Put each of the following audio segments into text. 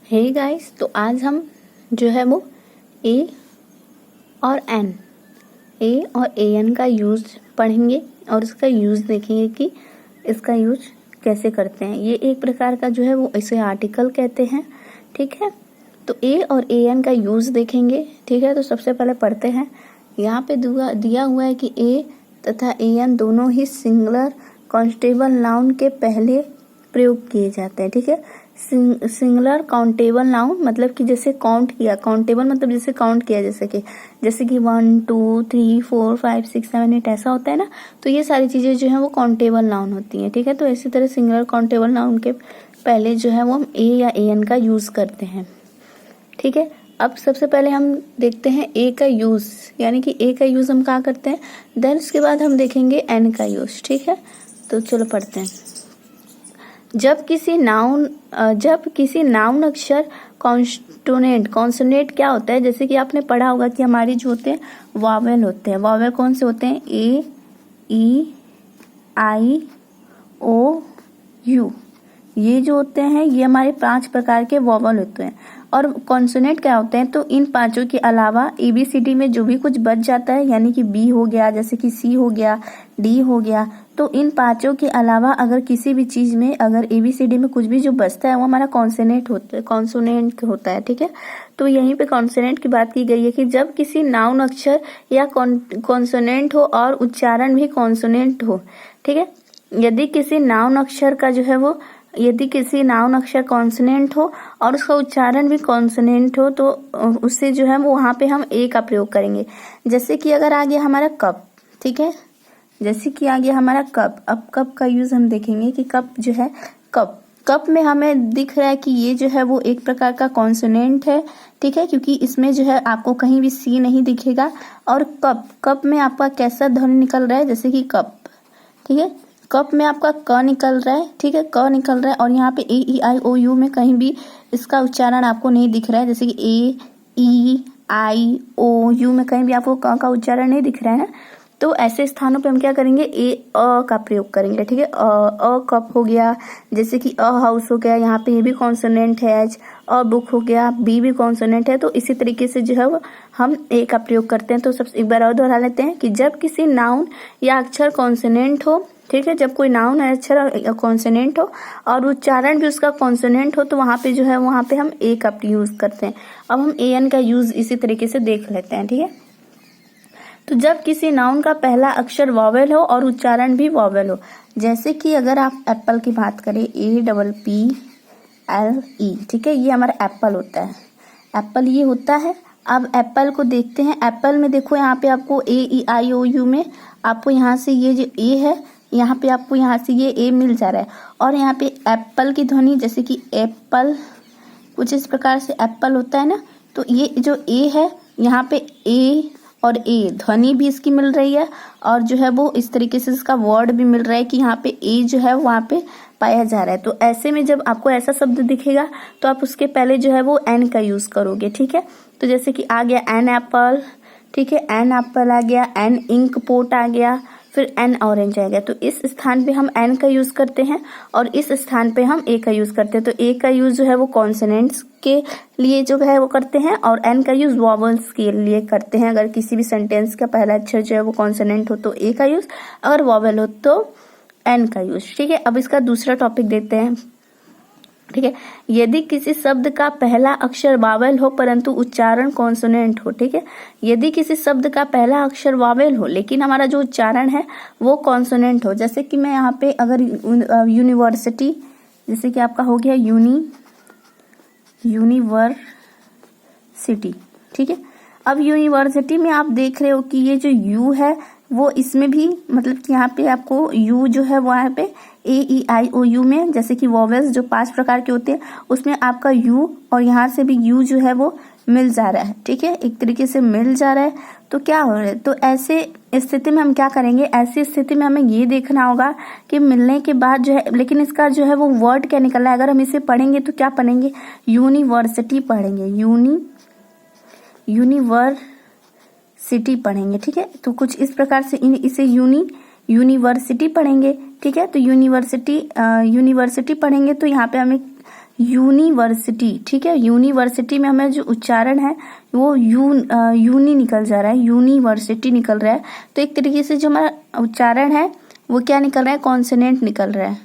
Hey guys, तो आज हम जो है वो ए और एन का यूज़ पढ़ेंगे और इसका यूज़ देखेंगे कि इसका यूज़ कैसे करते हैं। ये एक प्रकार का जो है वो इसे आर्टिकल कहते हैं, ठीक है। तो ए और एन का यूज़ देखेंगे, ठीक है। तो सबसे पहले पढ़ते हैं। यहाँ पे दिया हुआ है कि ए तथा एन दोनों ही सिंगुलर काउंटेबल नाउन के पहले प्रयोग किए जाते हैं, ठीक है। सिंगुलर काउंटेबल नाउन मतलब कि जैसे काउंट किया, काउंटेबल मतलब जैसे काउंट किया, जैसे कि 1 2 3 4 5 6 7 8 ऐसा होता है ना। तो ये सारी चीजें जो है वो काउंटेबल नाउन होती हैं, ठीक है। तो इसी तरह सिंगुलर काउंटेबल नाउन के पहले जो है वो हम ए या एन का यूज करते हैं, ठीक है। अब सबसे पहले हम देखते हैं ए का यूज, यानी कि ए का यूज हम कहाँ करते हैं, देन उसके बाद हम देखेंगे एन का यूज, ठीक है। तो चलो पढ़ते हैं। जब किसी नाउन अक्षर कॉन्सोनेंट क्या होता है, जैसे कि आपने पढ़ा होगा कि हमारी जो होते हैं वावेल होते हैं। वावेल कौन से होते हैं, ए ई आई ओ यू, ये जो होते हैं ये हमारे 5 प्रकार के वॉवल होते हैं। और कॉन्सोनेंट क्या होते हैं, तो इन 5 के अलावा एबीसीडी में जो भी कुछ बच जाता है, यानी कि बी हो गया, जैसे कि सी हो गया, डी हो गया, तो इन 5 के अलावा अगर किसी भी चीज में अगर एबीसीडी में कुछ भी जो बचता है वो हमारा कॉन्सोनेंट होता है, ठीक है। तो यहीं पे कॉन्सोनेंट की बात की गई है कि जब किसी नाउन अक्षर या कॉन्सोनेंट हो और उच्चारण भी कॉन्सोनेंट हो, ठीक है। यदि किसी नाउन अक्षर कॉन्सोनेंट हो और उसका उच्चारण भी कॉन्सोनेंट हो, तो उससे जो है वहां पे हम ए का प्रयोग करेंगे। जैसे कि अगर आ गया हमारा कप, ठीक है, जैसे कि आ गया हमारा कप। अब कप का यूज हम देखेंगे कि कप जो है, कप में हमें दिख रहा है कि ये जो है वो एक प्रकार का कॉन्सोनेंट है, ठीक है, क्योंकि इसमें जो है आपको कहीं भी सी नहीं दिखेगा। और कप में आपका कैसा ध्वनि निकल रहा है, जैसे कि कप, ठीक है, कप में आपका क निकल रहा है, ठीक है, क निकल रहा है। और यहाँ पे ए ई आई ओ यू में कहीं भी इसका उच्चारण आपको नहीं दिख रहा है, जैसे कि ए ई आई ओ यू में कहीं भी आपको क का उच्चारण नहीं दिख रहा है ना। तो ऐसे स्थानों पे हम क्या करेंगे, ए अ का प्रयोग करेंगे, ठीक है। अ कप हो गया, जैसे कि अ हाउस हो गया, यहाँ पे ये भी कॉन्सोनेंट है एच। अ बुक हो गया, बी भी कॉन्सोनेंट है। तो इसी तरीके से जो है वो हम ए का प्रयोग करते हैं। तो सबसे एक बार और दोहरा लेते हैं कि जब किसी नाउन या अक्षर कॉन्सोनेंट हो, ठीक है, जब कोई नाउन या अक्षर कॉन्सोनेंट हो और उच्चारण भी उसका कॉन्सोनेंट हो, तो वहां पे जो है वहां पे हम ए का यूज करते हैं। अब हम ए एन का यूज इसी तरीके से देख लेते हैं, ठीक है। तो जब किसी नाउन का पहला अक्षर वॉवेल हो और उच्चारण भी वॉवेल हो, जैसे कि अगर आप एप्पल की बात करें, APPLE, ठीक है, ये हमारा एप्पल होता है, एप्पल ये होता है। अब एप्पल को देखते हैं। एप्पल में देखो यहाँ पे आपको ए ई आई ओ यू में आपको यहाँ से ये जो ए है, यहाँ पे आपको यहाँ से ये ए मिल जा रहा है। और यहाँ पे एप्पल की ध्वनि, जैसे कि एप्पल कुछ इस प्रकार से एप्पल होता है ना। तो ये जो ए है, यहाँ पे ए और ए ध्वनि भी इसकी मिल रही है, और जो है वो इस तरीके से इसका वर्ड भी मिल रहा है कि यहाँ पे ए जो है वहां पे पाया जा रहा है। तो ऐसे में जब आपको ऐसा शब्द दिखेगा तो आप उसके पहले जो है वो एन का यूज करोगे, ठीक है। तो जैसे कि आ गया एन एप्पल, ठीक है, एन एप्पल आ गया, एन इंक पोट आ गया, फिर एन ऑरेंज आ गया। तो इस स्थान पे हम एन का यूज करते हैं और इस स्थान पे हम ए का यूज करते हैं। तो ए का यूज जो है वो कॉन्सोनेंट्स के लिए जो है वो करते हैं और एन का यूज वॉवल्स के लिए करते हैं। अगर किसी भी सेंटेंस का पहला अक्षर जो है वो कॉन्सोनेंट हो तो ए का यूज, अगर वॉवल हो तो एन का यूज, ठीक है। अब इसका दूसरा टॉपिक देखते हैं, ठीक है। यदि किसी शब्द का पहला अक्षर वावेल हो परंतु उच्चारण कॉन्सोनेंट हो, ठीक है, यदि किसी शब्द का पहला अक्षर वावेल हो लेकिन हमारा जो उच्चारण है वो कॉन्सोनेंट हो, जैसे कि मैं यहाँ पे अगर यूनिवर्सिटी, जैसे कि आपका हो गया यूनिवर्सिटी, ठीक है। अब यूनिवर्सिटी में आप देख रहे हो कि ये जो यू है वो इसमें भी मतलब कि यहाँ पे आपको यू जो है वहां पे ए ई आई ओ यू में, जैसे कि वॉवेल्स जो 5 प्रकार के होते हैं उसमें आपका यू और यहाँ से भी यू जो है वो मिल जा रहा है, ठीक है, एक तरीके से मिल जा रहा है। तो क्या हो रहा है, तो ऐसे स्थिति में हम क्या करेंगे, ऐसी स्थिति में हमें ये देखना होगा कि मिलने के बाद जो है, लेकिन इसका जो है वो वर्ड क्या निकल रहा है। अगर हम इसे पढ़ेंगे तो क्या पढ़ेंगे, यूनिवर्सिटी पढ़ेंगे, यूनिवर्सिटी पढ़ेंगे, ठीक है। तो कुछ इस प्रकार से इसे यूनिवर्सिटी पढ़ेंगे, ठीक है। तो यूनिवर्सिटी पढ़ेंगे तो यहाँ पे हमें यूनिवर्सिटी, ठीक है। यूनिवर्सिटी में हमें जो उच्चारण है वो यूनी निकल जा रहा है, यूनिवर्सिटी निकल रहा है। तो एक तरीके से जो हमारा उच्चारण है वो क्या निकल रहा है, कॉन्सोनेंट निकल रहा है,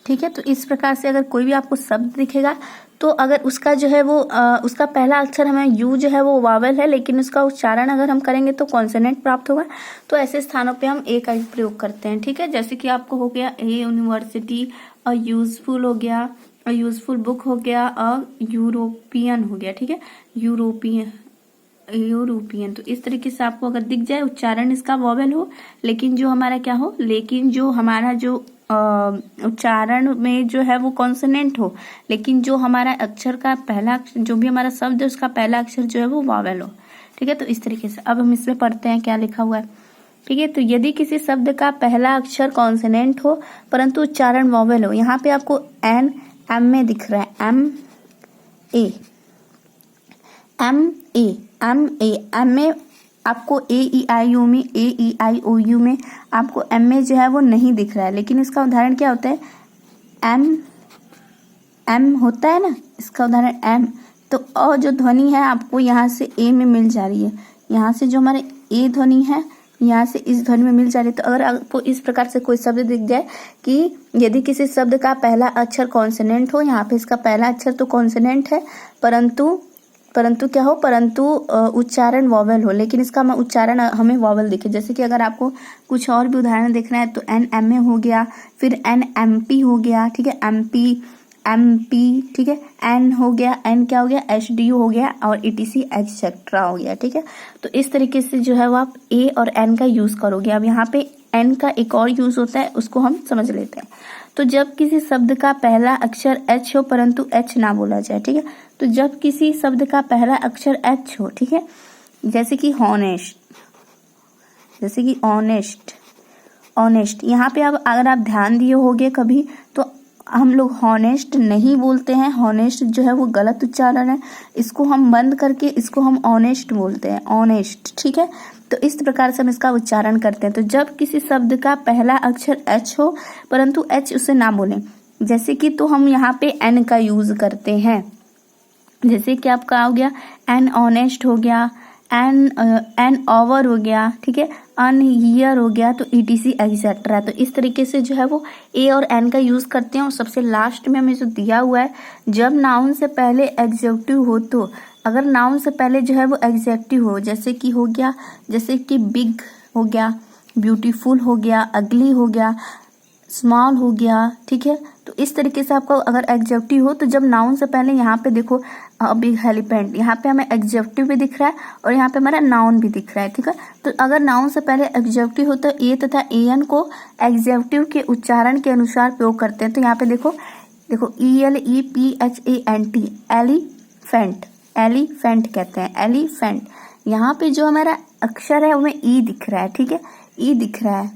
ठीक है। तो इस प्रकार से अगर कोई भी आपको शब्द दिखेगा तो अगर उसका जो है वो उसका पहला अक्षर हमें यू जो है वो वावल है, लेकिन उसका उच्चारण अगर हम करेंगे तो कॉन्सोनेंट प्राप्त होगा, तो ऐसे स्थानों पे हम ए का ही प्रयोग करते हैं, ठीक है। जैसे कि आपको हो गया ए यूनिवर्सिटी, अ यूजफुल हो गया, अ यूजफुल बुक हो गया, अ यूरोपियन हो गया, ठीक है। यूरोपियन, तो इस तरीके से आपको अगर दिख जाए उच्चारण इसका वॉवेल हो, लेकिन जो हमारा क्या हो, लेकिन जो हमारा जो उच्चारण में जो है वो कॉन्सोनेंट हो, लेकिन जो हमारा अक्षर का पहला जो भी हमारा शब्द है उसका पहला अक्षर जो है वो वॉवेल हो, ठीक है। तो इस तरीके से अब हम इसमें पढ़ते हैं क्या लिखा हुआ है, ठीक है। तो यदि किसी शब्द का पहला अक्षर कॉन्सोनेंट हो परंतु उच्चारण वॉवेल हो, यहाँ पे आपको एन एम में दिख रहा है, एम ए एम में आपको ए ई आई ओ में, ए ई आई ओ यू में आपको एम में जो है वो नहीं दिख रहा है, लेकिन इसका उदाहरण क्या होता है, एम होता है ना, इसका उदाहरण एम। तो अ जो ध्वनि है आपको यहाँ से ए में मिल जा रही है, यहाँ से जो हमारे ए ध्वनि है यहाँ से इस ध्वनि में मिल जा रही है। तो अगर आपको इस प्रकार से कोई शब्द दिख जाए कि यदि किसी शब्द का पहला अक्षर कॉन्सोनेंट हो, यहाँ पे इसका पहला अक्षर तो कॉन्सोनेंट है परंतु क्या हो, परंतु उच्चारण वॉवेल हो, लेकिन इसका उच्चारण हमें वॉवेल दिखे। जैसे कि अगर आपको कुछ और भी उदाहरण देखना है तो एन एम ए हो गया, फिर एन एम पी हो गया, ठीक है, एम पी, ठीक है, एन हो गया, एन क्या हो गया, एच डी हो गया, और ईटीसी एक्सेट्रा हो गया, ठीक है। तो इस तरीके से जो है वो आप ए और एन का यूज करोगे। अब यहाँ पे एन का एक और यूज होता है, उसको हम समझ लेते हैं। तो जब किसी शब्द का पहला अक्षर एच हो परंतु एच ना बोला जाए, ठीक है। तो जब किसी शब्द का पहला अक्षर एच हो, ठीक है, जैसे कि हॉनेस्ट, जैसे कि ऑनेस्ट, यहाँ पे अब अगर आप ध्यान दिए होगे कभी तो हम लोग हॉनेस्ट नहीं बोलते हैं, हॉनेस्ट जो है वो गलत उच्चारण है, इसको हम बंद करके इसको हम ऑनेस्ट बोलते हैं, ऑनेस्ट, ठीक है। तो इस प्रकार से हम इसका उच्चारण करते हैं। तो जब किसी शब्द का पहला अक्षर एच हो परंतु एच उसे ना बोलें, जैसे कि तो हम यहाँ पे एन का यूज करते हैं, जैसे कि आपका हो गया एन ऑनेस्ट हो गया, एन ओवर हो गया, ठीक है, अन ईयर हो गया, तो ईटीसी एक्सेट्रा। तो इस तरीके से जो है वो ए और एन का यूज करते हैं। और सबसे लास्ट में हमें जो दिया हुआ है, जब नाउन से पहले एडजेक्टिव हो, तो अगर नाउन से पहले जो है वो एडजेक्टिव हो, जैसे कि हो गया, जैसे कि बिग हो गया, ब्यूटीफुल हो गया, अगली हो गया, स्मॉल हो गया, ठीक है। तो इस तरीके से आपको अगर एडजेक्टिव हो तो जब नाउन से पहले यहाँ पे देखो बिग एलिफेंट, यहाँ पे हमें एडजेक्टिव भी दिख रहा है और यहाँ पे हमारा नाउन भी दिख रहा है, ठीक है। तो अगर नाउन से पहले एडजेक्टिव हो तो ए तथा ए एन को एडजेक्टिव के उच्चारण के अनुसार प्रयोग करते हैं। तो यहाँ पे देखो ELEPHANT, एलिफेंट कहते हैं, एलिफेंट। यहाँ पे जो हमारा अक्षर है उसमें ई दिख रहा है, ठीक है, ई दिख रहा है,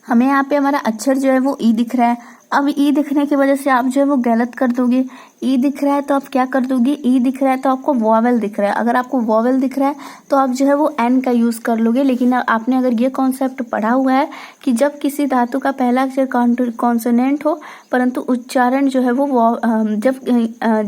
हमें यहाँ पे हमारा अक्षर जो है वो ई दिख रहा है। अब ई दिखने की वजह से आप जो है वो गलत कर दोगे, ई दिख रहा है तो आप क्या कर दोगे, ई दिख रहा है तो आपको वॉवेल दिख रहा है, अगर आपको वॉवेल दिख रहा है तो आप जो है वो एन का यूज कर लोगे। लेकिन आपने अगर ये कॉन्सेप्ट पढ़ा हुआ है कि जब किसी धातु का पहला अक्षर कॉन्सोनेंट हो परंतु उच्चारण जो है वो जब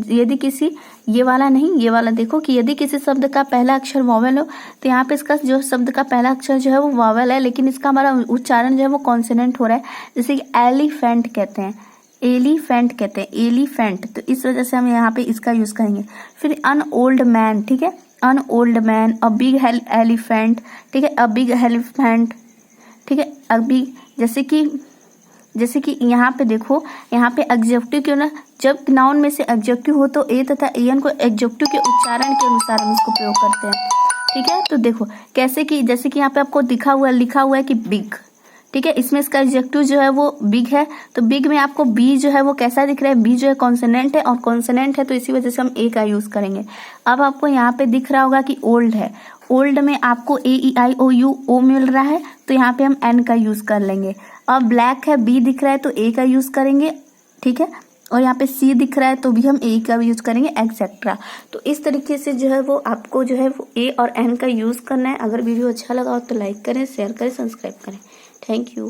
यदि किसी ये वाला नहीं, ये वाला देखो कि यदि किसी शब्द का पहला अक्षर वॉवेल हो तो यहाँ पे इसका जो शब्द का पहला अक्षर जो है वो वॉवेल है, लेकिन इसका हमारा उच्चारण जो है वो कॉन्सोनेंट हो रहा है, जैसे कि एलिफेंट कहते हैं, एलिफेंट कहते हैं, एलिफेंट। तो इस वजह से हम यहाँ पे इसका यूज करेंगे। फिर अन ओल्ड मैन, ठीक है, an old man, a big elephant, ठीक है, अ बिग एलिफेंट, ठीक है, अ बिग, जैसे कि यहाँ पे देखो, यहाँ पे एडजेक्टिव क्यों ना, जब नाउन में से एडजेक्टिव हो तो ए तथा एन को एडजेक्टिव के उच्चारण के अनुसार हम इसको प्रयोग करते हैं, ठीक है। तो देखो कैसे कि जैसे कि यहाँ पे आपको लिखा हुआ है कि बिग, ठीक है, इसमें इसका एडजेक्टिव जो है वो बिग है, तो बिग में आपको बी जो है वो कैसा दिख रहा है, बी जो है कॉन्सोनेंट है, और कॉन्सोनेंट है तो इसी वजह से हम ए का यूज करेंगे। अब आपको यहाँ पे दिख रहा होगा कि ओल्ड है, ओल्ड में आपको AEIOU मिल रहा है तो यहाँ पे हम एन का यूज कर लेंगे। अब ब्लैक है, बी दिख रहा है तो ए का यूज करेंगे, ठीक है, और यहाँ पे सी दिख रहा है तो भी हम ए का यूज करेंगे, एक्सेट्रा। तो इस तरीके से जो है वो आपको जो है वो ए और एन का यूज करना है। अगर वीडियो अच्छा लगा हो तो लाइक करें, शेयर करें, सब्सक्राइब करें। Thank you.